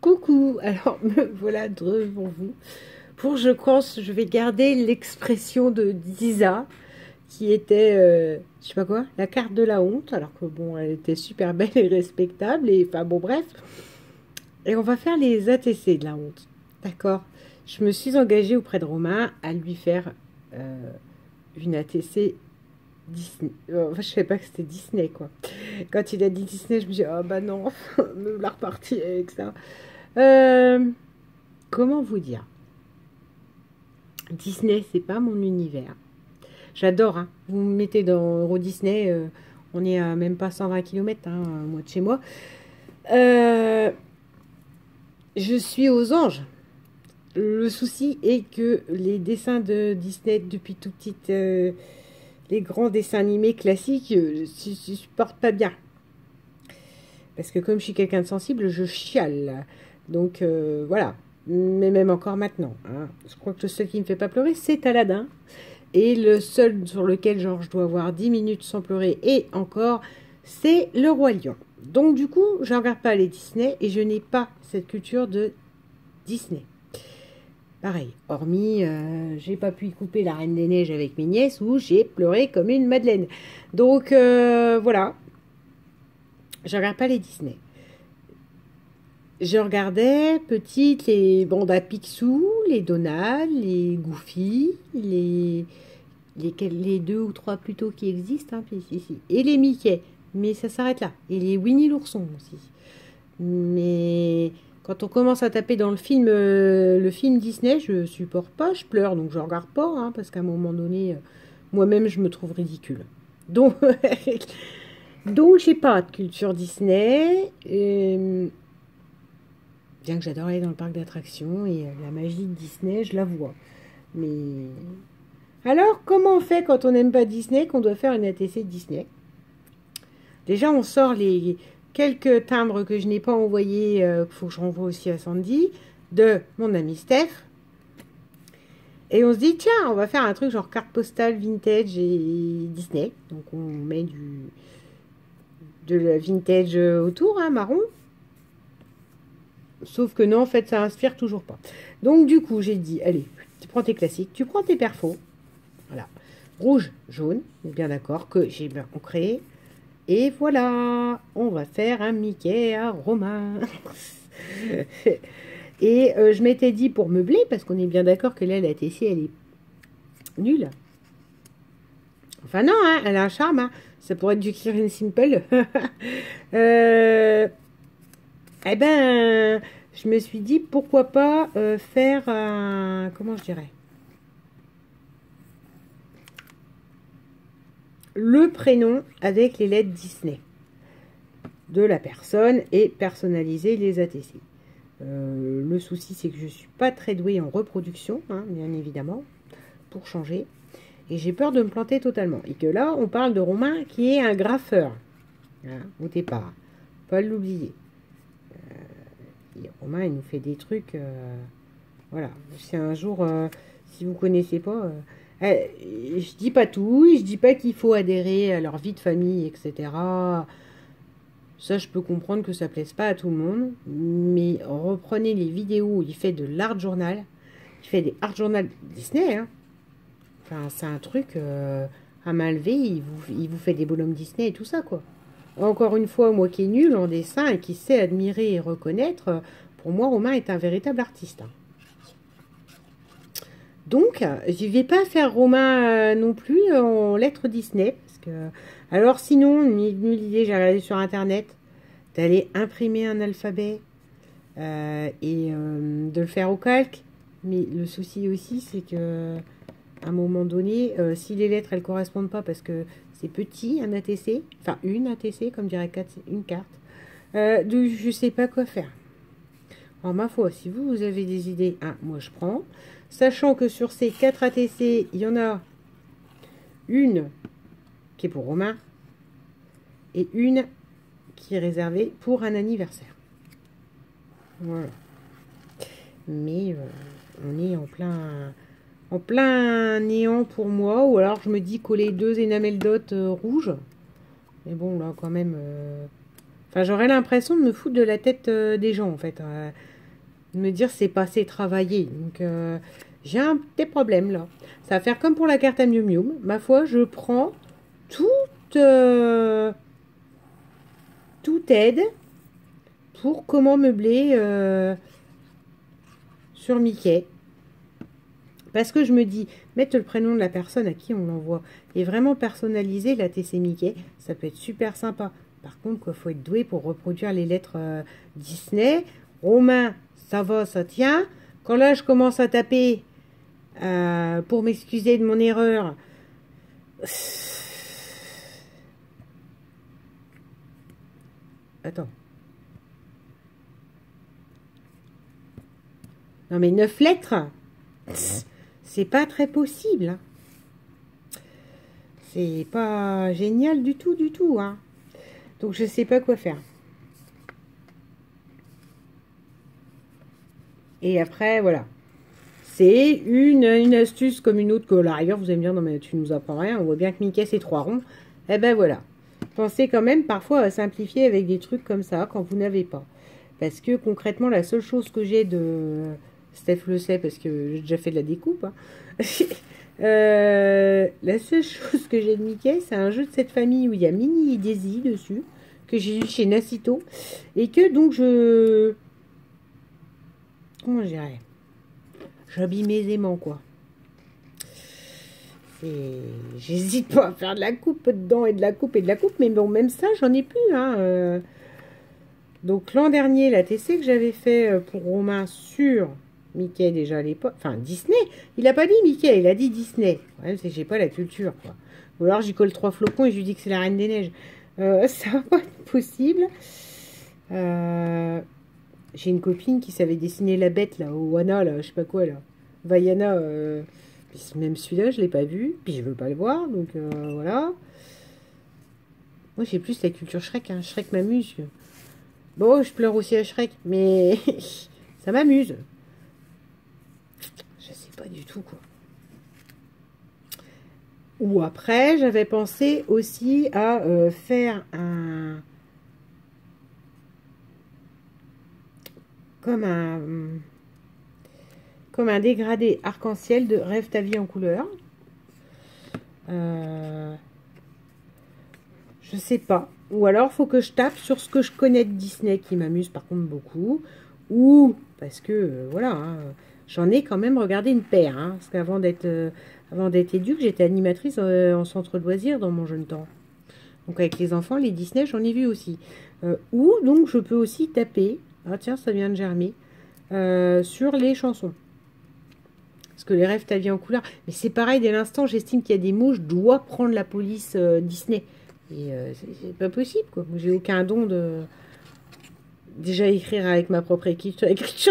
Coucou, alors me voilà devant vous. Je pense, je vais garder l'expression de Disa, qui était, je sais pas quoi, la carte de la honte, alors que bon, elle était super belle et respectable, et enfin bon, bref. Et on va faire les ATC de la honte, d'accord? Je me suis engagée auprès de Romain à lui faire une ATC Disney. Enfin, je savais pas que c'était Disney, quoi. Quand il a dit Disney, je me suis dit, oh bah non, me la repartir avec ça. Euh, Comment vous dire? Disney, c'est pas mon univers. J'adore, hein. Vous me mettez dans Euro Disney, on est à même pas 120 km, hein, moi de chez moi. Euh, je suis aux anges. Le souci est que les dessins de Disney depuis tout petit, les grands dessins animés classiques, je supporte pas bien. Parce que comme je suis quelqu'un de sensible, je chiale. Donc voilà. Mais même encore maintenant, hein. Je crois que le seul qui me fait pas pleurer, c'est Aladdin. Et le seul sur lequel genre, je dois avoir 10 minutes sans pleurer, et encore, c'est le Roi Lion. Donc du coup, je ne regarde pas les Disney et je n'ai pas cette culture de Disney. Pareil, hormis, j'ai pas pu y couper la Reine des Neiges avec mes nièces où j'ai pleuré comme une madeleine. Donc voilà, je regarde pas les Disney. Je regardais petite les bandes à Picsou, les Donald, les Goofy, les deux ou trois plutôt qui existent, hein, et les Mickey, mais ça s'arrête là. Et les Winnie l'ourson aussi. Mais quand on commence à taper dans le film Disney, je supporte pas, je pleure, donc je regarde pas, hein, parce qu'à un moment donné, moi-même, je me trouve ridicule. Donc, donc j'ai pas de culture Disney. Bien que j'adore aller dans le parc d'attractions et la magie de Disney, je la vois. Mais alors, comment on fait quand on n'aime pas Disney, qu'on doit faire une ATC Disney? Déjà, on sort les quelques timbres que je n'ai pas envoyés, qu'il faut que je renvoie aussi à Sandy, de mon ami Steph. Et on se dit, tiens, on va faire un truc genre carte postale vintage et Disney. Donc, on met de la vintage autour, hein, marron. Sauf que non, en fait, ça inspire toujours pas. Donc, du coup, j'ai dit, allez, tu prends tes classiques, tu prends tes perfos. Voilà. Rouge, jaune, on est bien d'accord que j'ai bien ancré. Et voilà, on va faire un Mickey à Romain. Et je m'étais dit pour meubler, parce qu'on est bien d'accord que là, la TC, elle est nulle. Enfin non, hein, elle a un charme. Hein. Ça pourrait être du Clear and Simple. Eh ben, je me suis dit, pourquoi pas faire un... Comment je dirais? Le prénom avec les lettres Disney de la personne et personnaliser les ATC. Le souci, c'est que je ne suis pas très douée en reproduction, hein, bien évidemment, pour changer. Et j'ai peur de me planter totalement. Et que là, on parle de Romain qui est un graffeur, hein, au départ. Pas l'oublier. Romain, il nous fait des trucs... voilà. Si un jour, si vous ne connaissez pas... je dis pas tout, je dis pas qu'il faut adhérer à leur vie de famille, etc. Ça, je peux comprendre que ça plaise pas à tout le monde, mais reprenez les vidéos où il fait de l'art journal. Il fait des art journal Disney, hein. Enfin, c'est un truc à main levée, il vous fait des bonhommes Disney et tout ça, quoi. Encore une fois, moi qui est nul en dessin et qui sait admirer et reconnaître, pour moi, Romain est un véritable artiste. Hein. Donc, je ne vais pas faire Romain non plus en lettres Disney. Parce que... Alors sinon, m'est venue l'idée, j'ai regardé sur Internet, d'aller imprimer un alphabet et de le faire au calque. Mais le souci aussi, c'est que à un moment donné, si les lettres, elles ne correspondent pas, parce que c'est petit, un ATC, enfin une ATC, comme dirait une carte, je ne sais pas quoi faire. Alors, ma foi, si vous avez des idées, moi je prends. Sachant que sur ces 4 ATC, il y en a une qui est pour Romain et une qui est réservée pour un anniversaire. Voilà. Mais on est en plein néant pour moi. Ou alors je me dis coller 2 énamel dot rouges. Mais bon, là quand même, Enfin, j'aurais l'impression de me foutre de la tête des gens, en fait. De me dire, c'est pas assez travaillé. Donc, j'ai un petit problème, là. Ça va faire comme pour la carte à Miu Miu. Ma foi, je prends toute, toute aide pour comment meubler sur Mickey. Parce que je me dis, mettre le prénom de la personne à qui on l'envoie et vraiment personnaliser la TC Mickey, ça peut être super sympa. Par contre, il faut être doué pour reproduire les lettres Disney. Romain, ça va, ça tient. Quand là, je commence à taper pour m'excuser de mon erreur. Attends. Non mais 9 lettres, c'est pas très possible. Hein. C'est pas génial du tout. Hein. Donc je sais pas quoi faire. Et après, voilà. C'est une astuce comme une autre que là, ailleurs, vous allez me dire, non mais tu nous apprends rien, on voit bien que Mickey c'est 3 ronds. Eh ben voilà. Pensez quand même parfois à simplifier avec des trucs comme ça quand vous n'avez pas. Parce que concrètement, la seule chose que j'ai de... Steph le sait parce que j'ai déjà fait de la découpe. Hein. La seule chose que j'ai de Mickey, c'est un jeu de cette famille où il y a Minnie et Daisy dessus, que j'ai eu chez Nacito. Et que donc je... Comment je dirais? J'abîme aisément, quoi. J'hésite pas à faire de la coupe dedans et de la coupe et de la coupe, mais bon, même ça, j'en ai plus. Hein. Donc l'an dernier, la TC que j'avais fait pour Romain sur Mickey déjà à l'époque, enfin Disney, il a pas dit Mickey, il a dit Disney. Le problème, c'est que j'ai pas la culture, quoi. Ou alors j'y colle 3 flocons et je lui dis que c'est la Reine des Neiges. Ça va pas être possible. J'ai une copine qui savait dessiner la bête, là, au Wana, là, je sais pas quoi, là. Vaiana, même celui-là, je l'ai pas vu, puis je veux pas le voir, donc voilà. Moi, j'ai plus la culture Shrek, hein. Shrek m'amuse. Bon, je pleure aussi à Shrek, mais ça m'amuse. Je sais pas du tout, quoi. Ou après, j'avais pensé aussi à faire un... Comme un dégradé arc-en-ciel de Rêve ta vie en couleur. Je sais pas. Ou alors, faut que je tape sur ce que je connais de Disney, qui m'amuse par contre beaucoup. Ou, parce que, voilà, hein, j'en ai quand même regardé une paire. Hein, parce qu'avant d'être éduque, j'étais animatrice en centre de loisirs dans mon jeune temps. Donc avec les enfants, les Disney, j'en ai vu aussi. Ou, donc, je peux aussi taper. Ah tiens, ça vient de germer. Sur les chansons. Parce que les rêves ta vie en couleur. Mais c'est pareil, dès l'instant, j'estime qu'il y a des mots, je dois prendre la police Disney. Et c'est pas possible, quoi. J'ai aucun don de... Déjà, écrire avec ma propre écriture,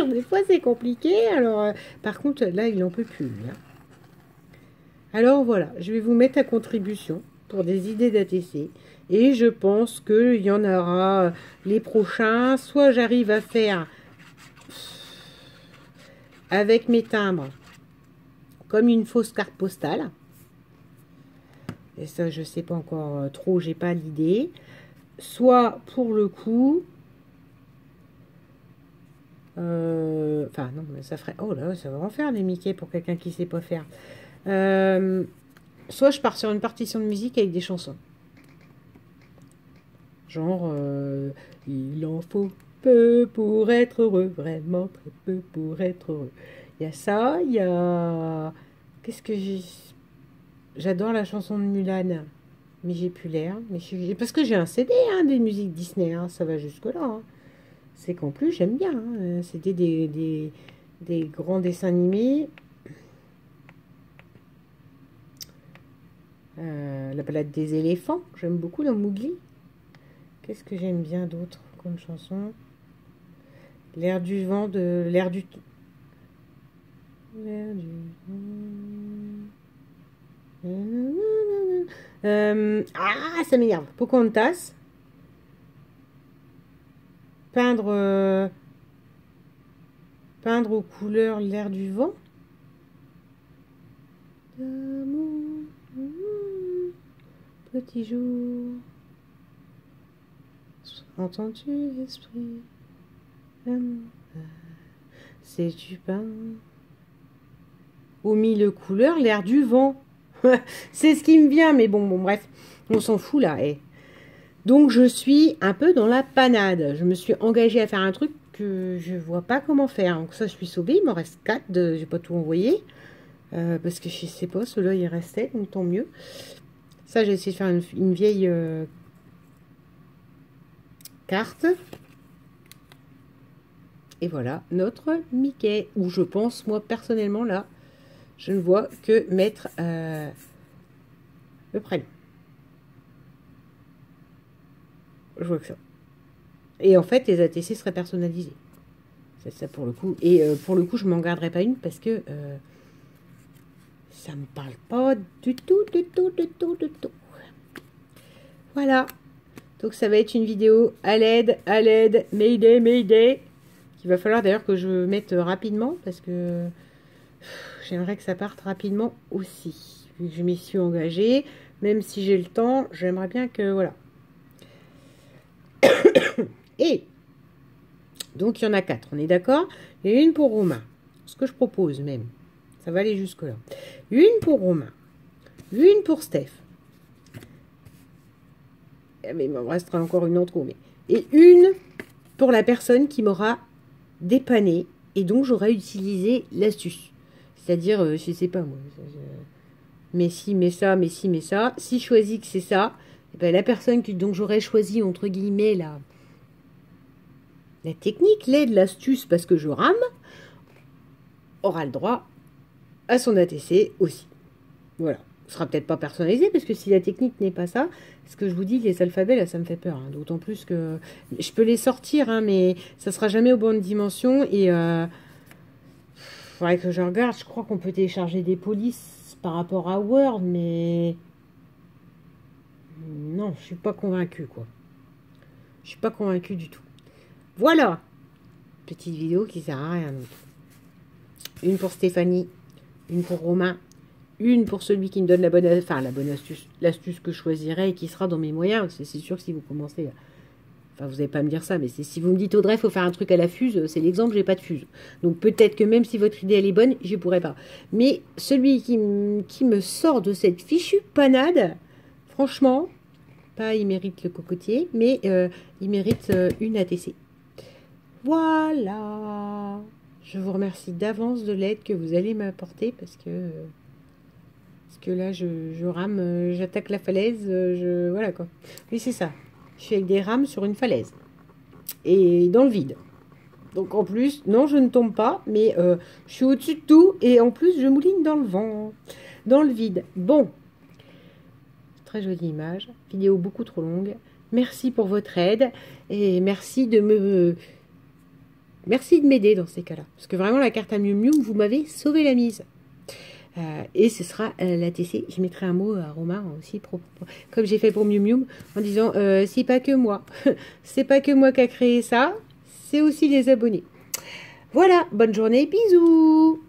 des fois, c'est compliqué. Alors, par contre, là, il n'en peut plus. Hein. Alors, voilà. Je vais vous mettre à contribution pour des idées d'ATC. Et je pense qu'il y en aura les prochains. Soit j'arrive à faire avec mes timbres comme une fausse carte postale. Et ça, je sais pas encore trop, j'ai pas l'idée. Soit, pour le coup... Enfin, non, mais ça ferait... Oh là, ça va en faire, des Mickey, pour quelqu'un qui sait pas faire. Soit je pars sur une partition de musique avec des chansons. Genre, il en faut peu pour être heureux, vraiment très peu pour être heureux. Il y a ça, il y a... Qu'est-ce que j'ai... J'adore la chanson de Mulan, mais j'ai plus l'air. Parce que j'ai un CD hein, des musiques Disney, hein, ça va jusque-là. Hein. C'est qu'en plus, j'aime bien. Hein. C'était des grands dessins animés. La balade des éléphants, j'aime beaucoup dans Mowgli. Qu'est-ce que j'aime bien d'autre comme chanson? L'air du vent de... L'air du... L'air du vent... ah, ça m'énerve. Pocahontas. Peindre aux couleurs l'air du vent. Petit jour. Entends-tu, esprit? C'est du pain. Aux mille couleurs, l'air du vent. C'est ce qui me vient, mais bon, bref. On s'en fout, là. Donc, je suis un peu dans la panade. Je me suis engagée à faire un truc que je vois pas comment faire. Donc, ça, je suis sauvée. Il m'en reste 4. Je n'ai pas tout envoyé. Parce que je sais pas, ceux-là, il restait. Donc, tant mieux. Ça, j'ai essayé de faire une vieille carte. Et voilà, notre Mickey. Où je pense, moi, personnellement, là, je ne vois que mettre le prénom. Je vois que ça. Et en fait, les ATC seraient personnalisés. C'est ça pour le coup. Et pour le coup, je m'en garderai pas une parce que ça me parle pas du tout, du tout. Voilà. Donc ça va être une vidéo à l'aide, mayday. Qu'il va falloir d'ailleurs que je mette rapidement parce que j'aimerais que ça parte rapidement aussi. Vu que je m'y suis engagée, même si j'ai le temps, j'aimerais bien que voilà. Et donc il y en a 4, on est d'accord? Et une pour Romain. Ce que je propose même, ça va aller jusque là. Une pour Romain, une pour Steph. Mais il me restera encore une en trop. Et une pour la personne qui m'aura dépanné et dont j'aurai utilisé l'astuce. C'est-à-dire, je sais pas moi. Mais si, mais ça, mais si, mais ça. Si je choisis que c'est ça, et ben la personne dont j'aurais choisi, entre guillemets, la technique, l'aide, l'astuce, parce que je rame, aura le droit à son ATC aussi. Voilà. Ce sera peut-être pas personnalisé, parce que si la technique n'est pas ça, ce que je vous dis, les alphabets, là, ça me fait peur. Hein. D'autant plus que je peux les sortir, hein, mais ça sera jamais aux bonnes dimensions. Et faudrait que je regarde. Je crois qu'on peut télécharger des polices par rapport à Word, mais non, je suis pas convaincue, quoi. Je suis pas convaincue du tout. Voilà. Petite vidéo qui sert à rien d'autre. Une pour Stéphanie, une pour Romain, une pour celui qui me donne la bonne astuce, l'astuce que je choisirai et qui sera dans mes moyens. C'est sûr que si vous commencez, enfin vous n'allez pas me dire ça, mais si vous me dites Audrey, il faut faire un truc à la fuse, c'est l'exemple, j'ai pas de fuse. Donc peut-être que même si votre idée elle est bonne, je pourrais pas. Mais celui qui me sort de cette fichue panade, franchement, pas il mérite le cocotier, mais il mérite une ATC. Voilà. Je vous remercie d'avance de l'aide que vous allez m'apporter parce que là, je rame, j'attaque la falaise, voilà quoi. Oui, c'est ça. Je suis avec des rames sur une falaise. Et dans le vide. Donc en plus, non, je ne tombe pas, mais je suis au-dessus de tout. Et en plus, je mouline dans le vent. Dans le vide. Bon. Très jolie image. Vidéo beaucoup trop longue. Merci pour votre aide. Et merci de m'aider dans ces cas-là. Parce que vraiment, la carte à Mium Mium, vous m'avez sauvé la mise. Et ce sera l'ATC. Je mettrai un mot à Romain aussi, comme j'ai fait pour Mium Mium, en disant c'est pas que moi. C'est pas que moi qui a créé ça, c'est aussi les abonnés. Voilà, bonne journée, bisous!